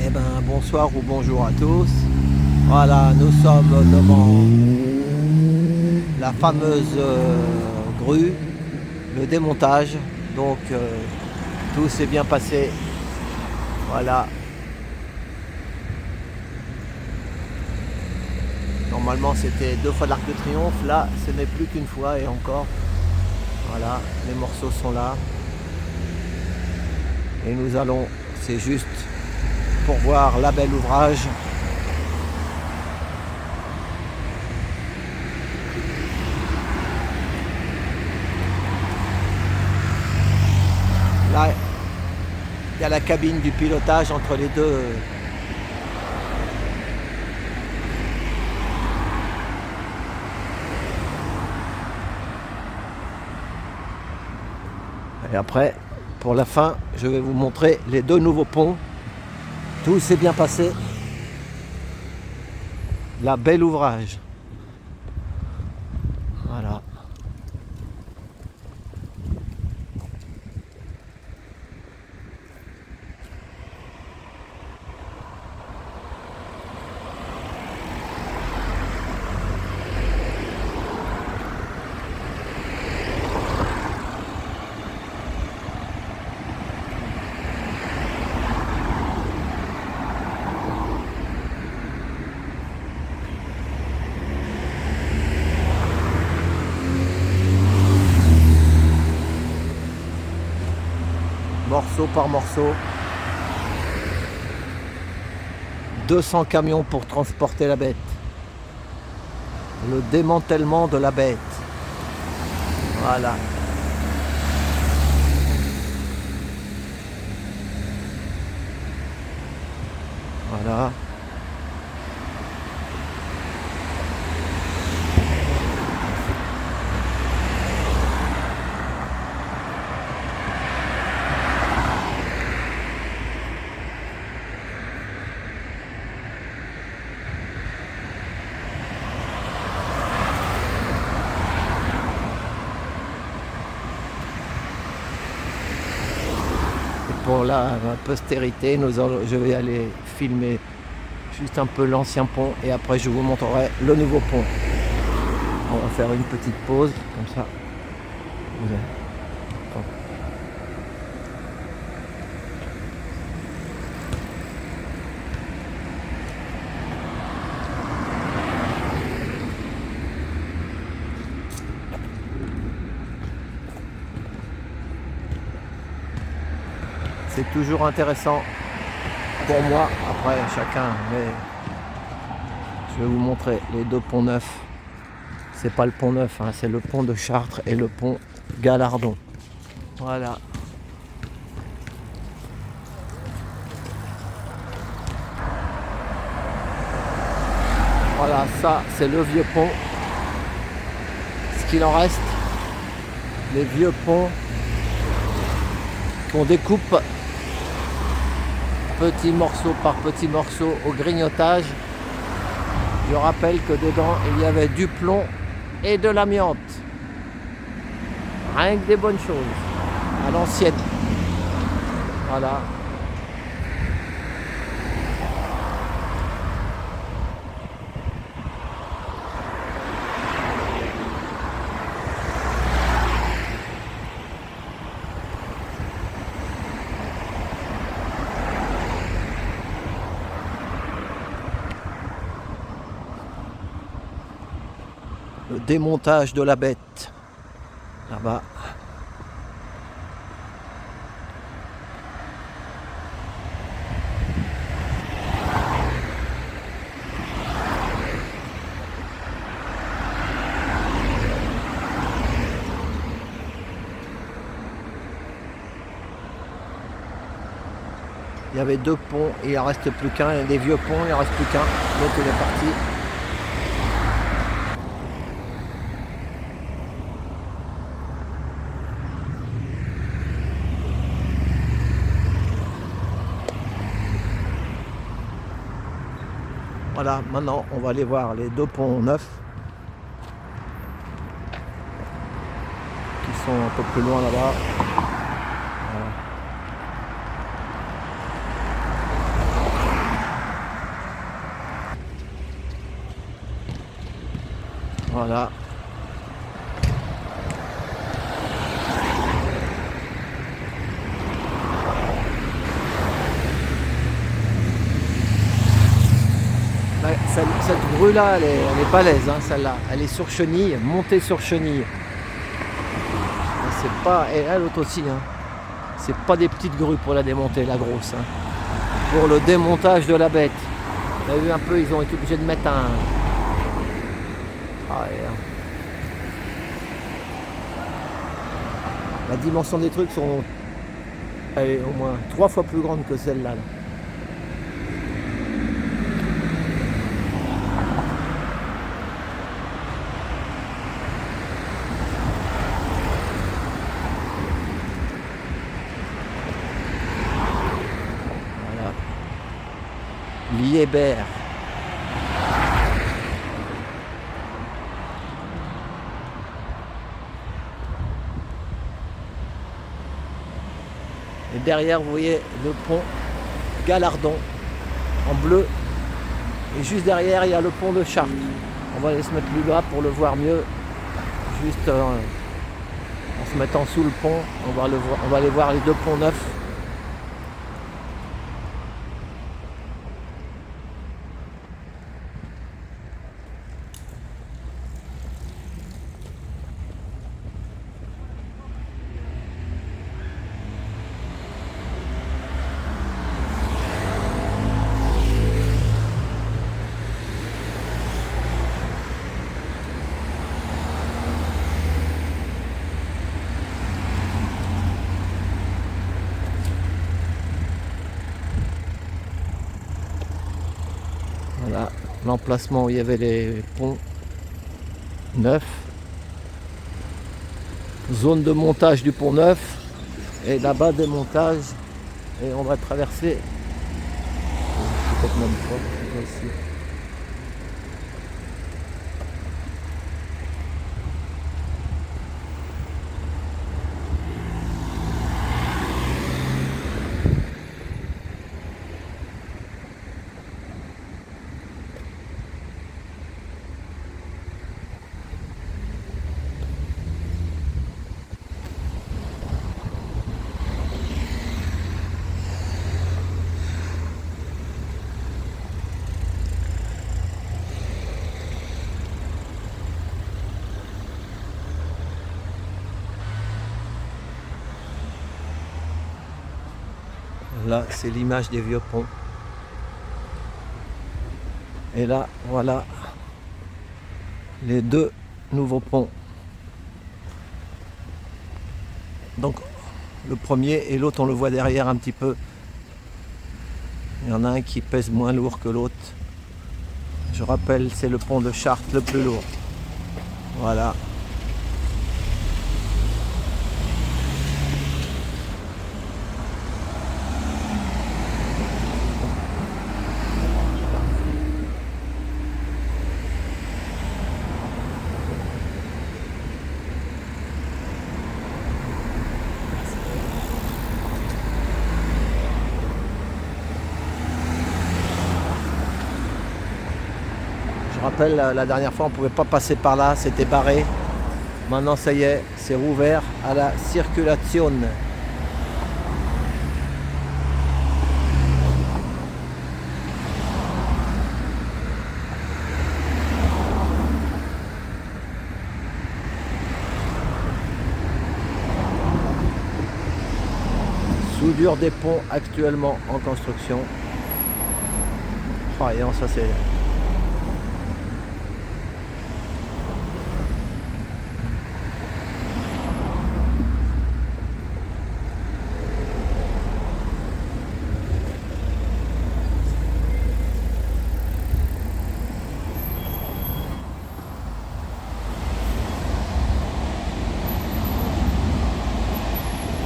Eh ben, bonsoir ou bonjour à tous. Voilà, nous sommes devant la fameuse grue, le démontage. Donc, tout s'est bien passé. Voilà. Normalement, c'était 2 fois l'Arc de Triomphe. Là, ce n'est plus qu'une fois et encore. Voilà, les morceaux sont là. Et nous allons, c'est juste pour voir la belle ouvrage. Là, il y a la cabine du pilotage entre les deux. Et après, pour la fin, je vais vous montrer les 2 nouveaux ponts. Tout s'est bien passé. La belle ouvrage. Voilà. Morceau par morceau. 200 camions pour transporter la bête. Le démantèlement de la bête. Voilà. Voilà. Pour la postérité, je vais aller filmer juste un peu l'ancien pont et après je vous montrerai le nouveau pont. On va faire une petite pause comme ça. C'est toujours intéressant pour moi, après chacun, mais je vais vous montrer les 2 ponts neufs. C'est pas le pont neuf, hein, c'est le pont de Chartres et le pont Galardon. Voilà. Voilà, ça c'est le vieux pont. Ce qu'il en reste, les vieux ponts qu'on découpe petit morceau par petit morceau au grignotage. Je rappelle que dedans il y avait du plomb et de l'amiante. Rien que des bonnes choses. À l'ancienne. Voilà. Le démontage de la bête. Là-bas. Il y avait 2 ponts et il en reste plus qu'un. Il y a des vieux ponts, il en reste plus qu'un. L'autre il est parti. Voilà, maintenant on va aller voir les 2 ponts neufs qui sont un peu plus loin là-bas. Voilà. Voilà. Cette grue là, elle est balèze, hein, celle-là. Elle est sur chenille, montée sur chenille. C'est pas, et elle l'autre aussi, hein. C'est pas des petites grues pour la démonter, la grosse. Hein. Pour le démontage de la bête. Vous avez vu un peu, ils ont été obligés de mettre un. Ah, ouais. La dimension des trucs sont, elle est au moins 3 fois plus grande que celle-là. Là. Liébert. Et derrière, vous voyez le pont Galardon en bleu. Et juste derrière, il y a le pont de Chartres. On va aller se mettre plus bas pour le voir mieux. Juste en se mettant sous le pont, on va aller voir les deux ponts neufs. Voilà l'emplacement où il y avait les ponts neufs. Zone de montage du pont neuf. Et là-bas démontage. Et on va traverser. Peut-être même pas ici. Là, c'est l'image des vieux ponts. Et là, voilà les deux nouveaux ponts. Donc, le premier et l'autre, on le voit derrière un petit peu. Il y en a un qui pèse moins lourd que l'autre. Je rappelle, c'est le pont de Chartres le plus lourd. Voilà. Je rappelle, la dernière fois, on ne pouvait pas passer par là, c'était barré. Maintenant, ça y est, c'est rouvert à la circulation. Soudure des ponts actuellement en construction. Oh, et non, ça c'est...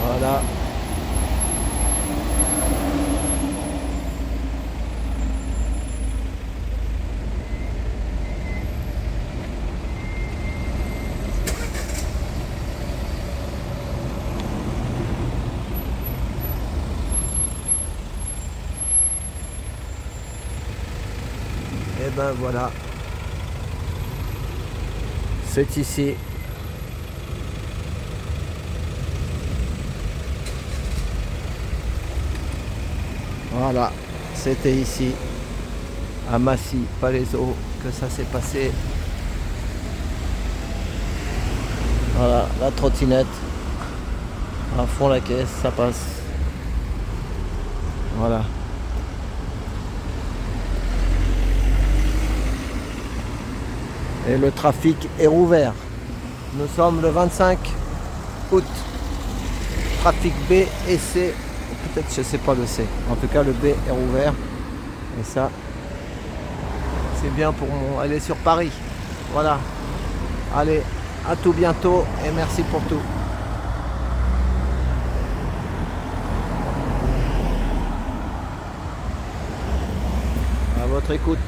Voilà. Et ben voilà. C'est ici. Voilà, c'était ici, à Massy-Palaiseau, que ça s'est passé. Voilà, la trottinette, à fond la caisse, ça passe. Voilà. Et le trafic est rouvert. Nous sommes le 25 août. Trafic B et C. Peut-être, je sais pas le C. En tout cas, le B est rouvert. Et ça, c'est bien pour aller sur Paris. Voilà. Allez, à tout bientôt et merci pour tout. À votre écoute.